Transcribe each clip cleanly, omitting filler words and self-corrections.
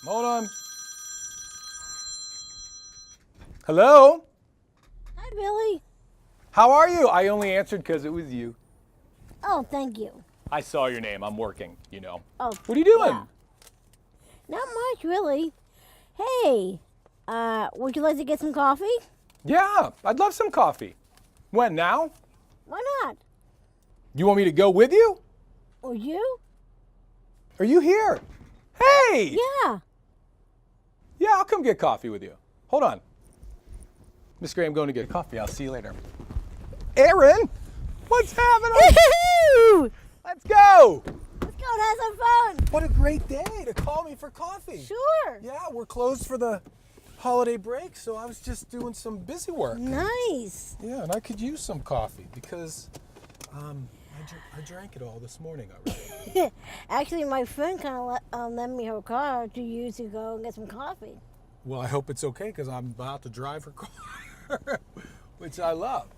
Hold on. Hello? Hi, Billy. How are you? I only answered because it was you. Oh, thank you. I saw your name. I'm working, you know. Oh, What are you doing? yeah. Not much, really. Hey, would you like to get some coffee? Yeah, I'd love some coffee. When, now? Why not? You want me to go with you? Or you? Are you here? Hey! Yeah. Yeah, I'll come get coffee with you. Hold on. Miss Gray, I'm going to get coffee. I'll see you later. Erin, what's happening? Woohoo! Let's go! Let's go and have some fun. What a great day to call me for coffee. Sure. Yeah, we're closed for the holiday break, so I was just doing some busy work. Nice. Yeah, and I could use some coffee because I drank it all this morning already. Actually, my friend kind of lent me her car to use to go and get some coffee. Well, I hope it's okay because I'm about to drive her car, which I love.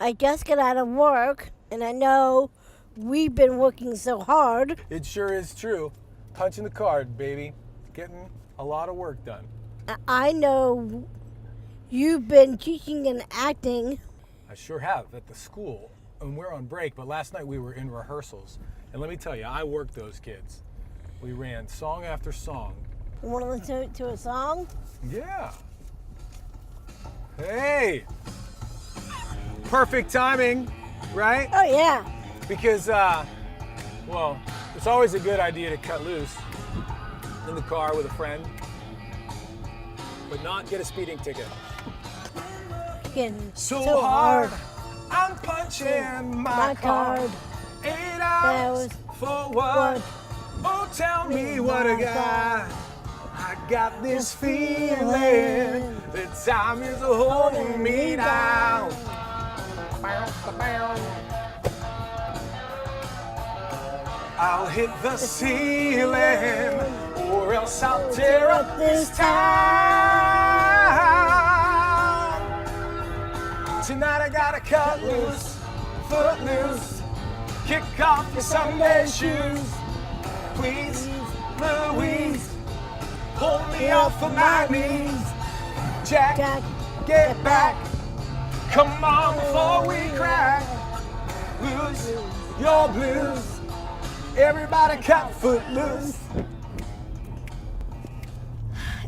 I just got out of work, and I know we've been working so hard. It sure is true. Punching the card, baby. Getting a lot of work done. I know you've been teaching and acting. I sure have at the school. And we're on break, but last night we were in rehearsals. And let me tell you, I worked those kids. We ran song after song. You want to listen to a song? Yeah. Hey! Perfect timing, right? Oh, yeah. Because, well, it's always a good idea to cut loose in the car with a friend, but not get a speeding ticket. Getting So hard, I'm punching my card. 8 hours for what? Oh, tell me what I got. I got this feeling that time is holding me down. I'll hit the ceiling, or else I'll tear up this town. Tonight I gotta cut loose, foot loose, kick off your Sunday shoes. Please, Louise, pull me off of my knees. Jack, get back. Come on before we crack. Lose your blues. Everybody cut foot loose.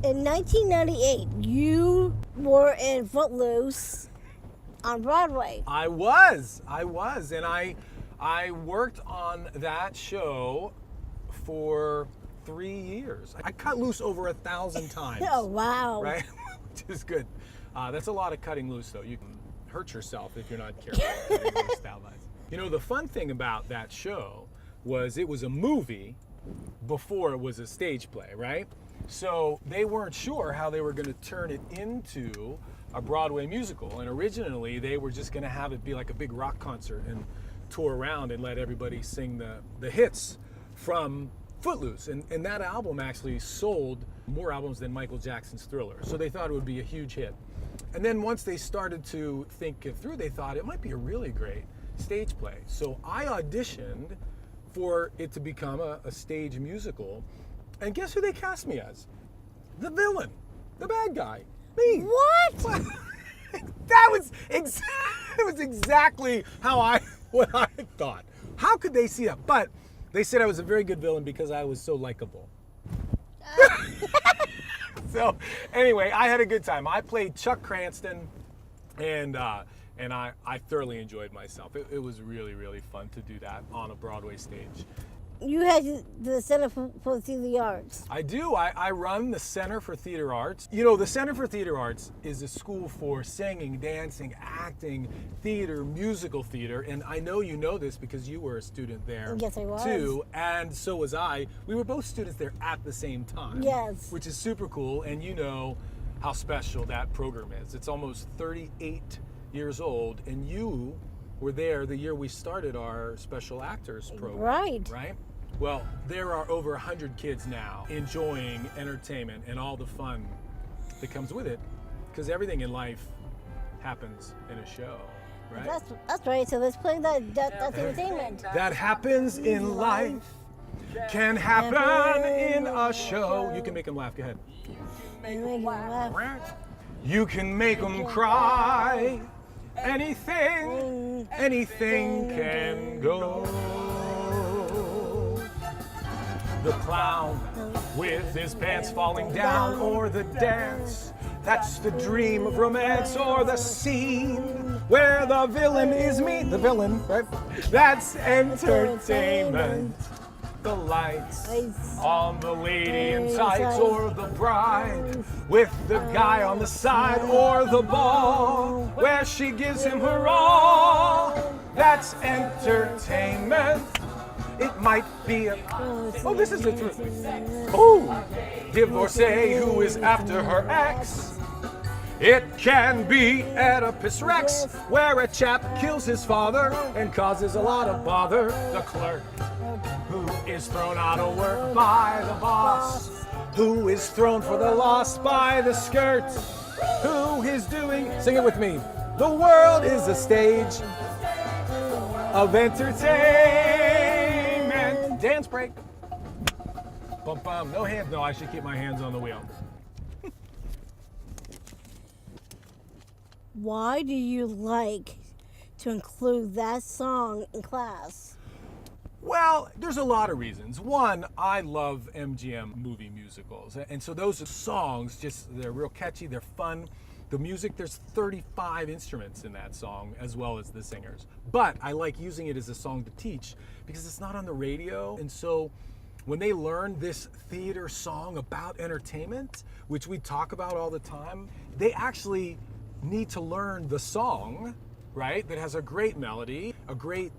In 1998, you were in Footloose on Broadway. I was, and I worked on that show for 3 years. I cut loose over 1,000 times. Oh, wow. Right? Which is good. That's a lot of cutting loose, though. You can hurt yourself if you're not careful cutting loose that much. You know, the fun thing about that show was it was a movie before it was a stage play, right? So they weren't sure how they were going to turn it into a Broadway musical. And originally they were just going to have it be like a big rock concert and tour around and let everybody sing the hits from Footloose. And that album actually sold more albums than Michael Jackson's Thriller. So they thought it would be a huge hit. And then once they started to think it through, they thought it might be a really great stage play. So I auditioned for it to become a stage musical. And guess who they cast me as? The villain, the bad guy, me. What? That was exactly what I thought. How could they see that? But they said I was a very good villain because I was so likable. So anyway, I had a good time. I played Chuck Cranston, and I thoroughly enjoyed myself. It was really, really fun to do that on a Broadway stage. You had the Center for Theater Arts. I do. I run the Center for Theater Arts. You know, the Center for Theater Arts is a school for singing, dancing, acting, theater, musical theater. And I know you know this because you were a student there. Yes, I was. Too, and so was I. We were both students there at the same time. Yes. Which is super cool. And you know how special that program is. It's almost 38 years old, and you were there the year we started our special actors program. Right. Right? Well, there are over 100 kids now enjoying entertainment and all the fun that comes with it, because everything in life happens in a show, right? That's right. So let's play that's entertainment. That happens in life can happen in a show. You can make them laugh. Go ahead. You make 'em laugh. You can make them cry. Anything can go. The clown with his pants falling down, or the dance that's the dream of romance, or the scene where the villain is me. The villain, right? That's entertainment. The lights on the lady in tights, or the bride with the guy on the side, or the ball where she gives him her all. That's entertainment. It might be a... Oh, this is the truth. Oh, divorcee who is after her ex. It can be Oedipus Rex, where a chap kills his father and causes a lot of bother. The clerk who is thrown out of work by the boss, who is thrown for the loss by the skirt, who is doing... Sing it with me. The world is a stage of entertainment. Dance break. Bum bum. No hands. No, I should keep my hands on the wheel. Why do you like to include that song in class? Well, there's a lot of reasons. One, I love MGM movie musicals. And so those songs, they're real catchy, they're fun. The music, there's 35 instruments in that song, as well as the singers. But I like using it as a song to teach because it's not on the radio. And so when they learn this theater song about entertainment, which we talk about all the time, they actually need to learn the song, right? That has a great melody, a great,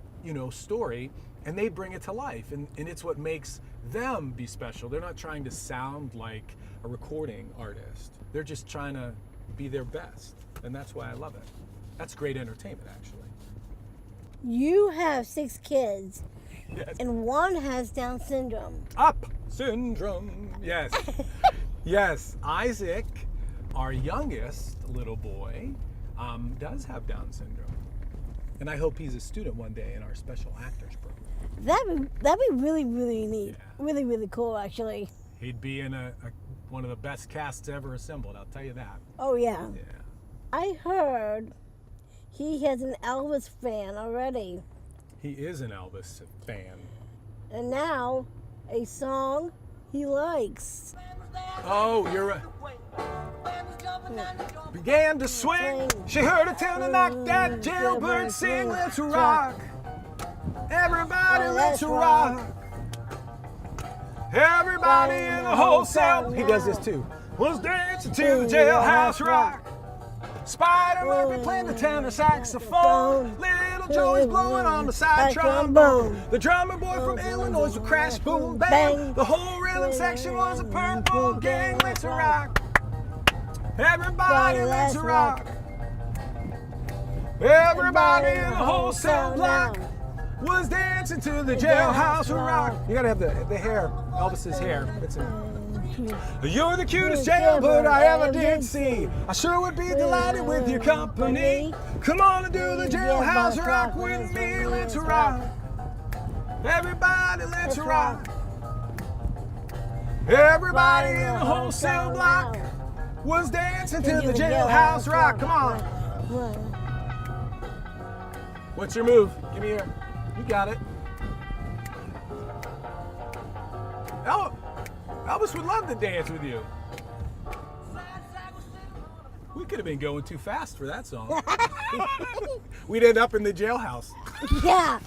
story, and they bring it to life. And it's what makes them be special. They're not trying to sound like a recording artist. They're just trying to be their best. And that's why I love it. That's great entertainment, actually. You have 6 kids, Yes. and one has Down syndrome. Up syndrome. Yes. Yes. Isaac, our youngest little boy, does have Down syndrome. And I hope he's a student one day in our special actors program. That'd be really, really neat. Yeah. Really, really cool, actually. He'd be in one of the best casts ever assembled, I'll tell you that. Oh, yeah. Yeah. I heard he has an Elvis fan already. He is an Elvis fan. And now, a song he likes. Oh, you're right. Began to swing. She heard a tune and knocked that jailbird sing. Let's rock. Everybody, let's rock. Everybody in the whole cell. He does this too. Was dancing to the jailhouse rock. Spider Murphy playing the tenor saxophone. Little Joey's blowing on the side trombone. The drummer boy from Illinois would crash, boom, bang. The whole rhythm section was a purple gang. Let's rock. Everybody, let's rock. Everybody in the whole cell block was dancing to the jailhouse rock. You gotta have the hair, Elvis's hair. You're the cutest jailbird I ever did see. I sure would be delighted with your company. Come on and do the jailhouse rock with me. Let's rock. Everybody, let's rock. Everybody in the whole cell block was dancing to the jailhouse rock. Come on. What's your move? Give me your. You got it. Elvis would love to dance with you. We could have been going too fast for that song. We'd end up in the jailhouse. Yeah.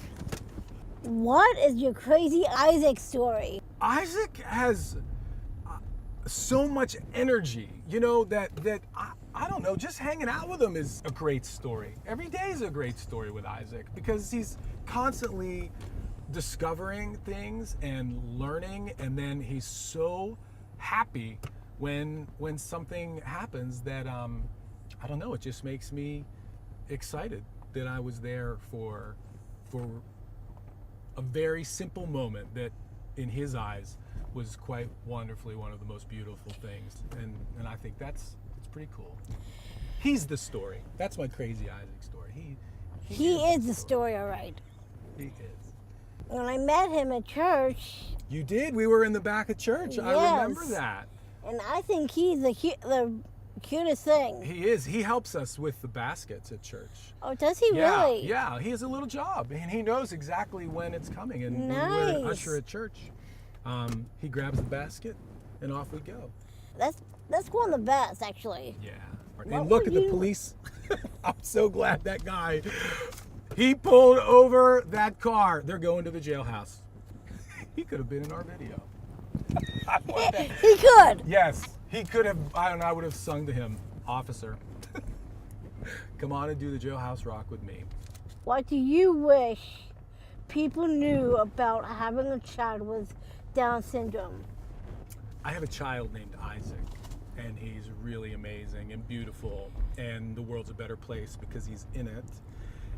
What is your crazy Isaac story? Isaac has so much energy, that I don't know, just hanging out with him is a great story. Every day is a great story with Isaac because he's constantly discovering things and learning, and then he's so happy when something happens that I don't know, it just makes me excited that I was there for a very simple moment that in his eyes was quite wonderfully one of the most beautiful things, and I think it's pretty cool. He's the story. That's my crazy Isaac story. He is the story, all right. He is. when I met him at church, You did. We were in the back of church. I remember Yes. that. and I think he's the cutest thing. He is. He helps us with the baskets at church. Oh, does he Yeah, really? yeah. He has a little job, and he knows exactly when it's coming. And when we're an Nice. usher at church, he grabs the basket, and off we go. That's one of the best, actually. Yeah. What And look were at the you- police. I'm so glad that guy. He pulled over that car. They're going to the jailhouse. He could have been in our video. I want that. He could. Yes, he could have. I would have sung to him, officer. Come on and do the jailhouse rock with me. What do you wish people knew about having a child with Down syndrome? I have a child named Isaac, and he's really amazing and beautiful, and the world's a better place because he's in it.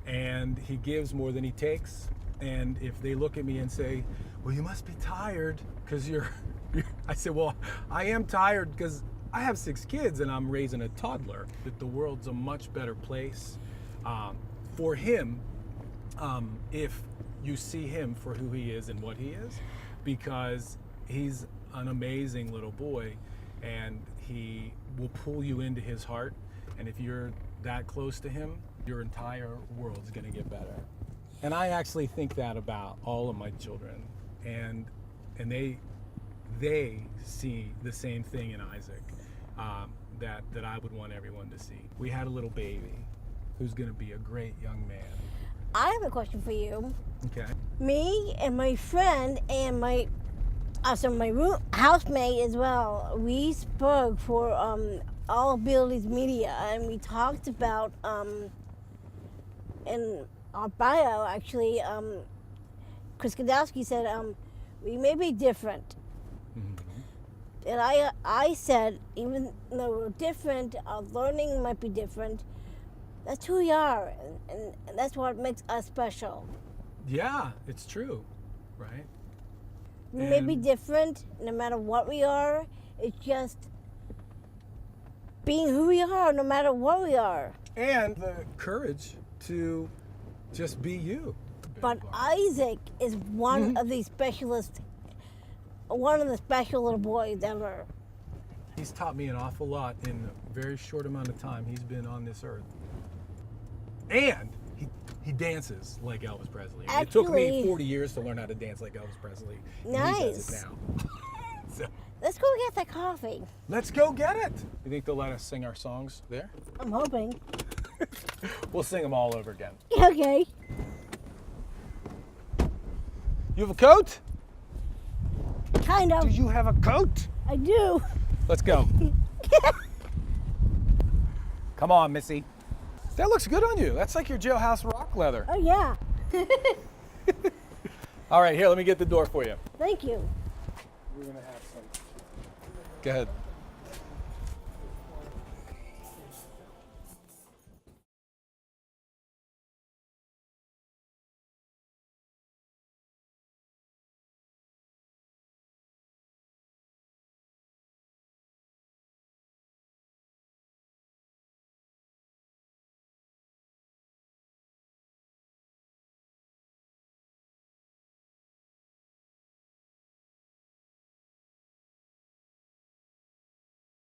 And he gives more than he takes. And if they look at me and say, well, you must be tired because you're I say, well, I am tired because I have 6 kids and I'm raising a toddler, that the world's a much better place for him if you see him for who he is and what he is, because he's an amazing little boy and he will pull you into his heart. And if you're that close to him, your entire world's going to get better. And I actually think that about all of my children, and they see the same thing in Isaac that I would want everyone to see. We had a little baby who's going to be a great young man. I have a question for you. Okay. Me and my friend and my housemate as well, we spoke for All Abilities Media, and we talked about in our bio, actually, Chris Kadowski said we may be different. Mm-hmm. And I said, even though we're different, our learning might be different. That's who we are, and that's what makes us special. Yeah, it's true, right? We may be And- different no matter what we are. It's just being who we are no matter what we are. And the courage to just be you. But Isaac is one of the specialists, one of the special little boys ever. He's taught me an awful lot in a very short amount of time he's been on this earth. And he dances like Elvis Presley. It took me Actually- 40 years to learn how to dance like Elvis Presley. And he does Nice. it now. So, Let's go get that coffee. let's go get it. You think they'll let us sing our songs there? I'm hoping. We'll sing them all over again. Okay. You have a coat? Kind Do of. you have a coat? I do. Let's go. Come on, Missy. That looks good on you. That's like your jailhouse rock leather. Oh, yeah. All right, here, let me get the door for you. Thank you. We're gonna have some. Go ahead.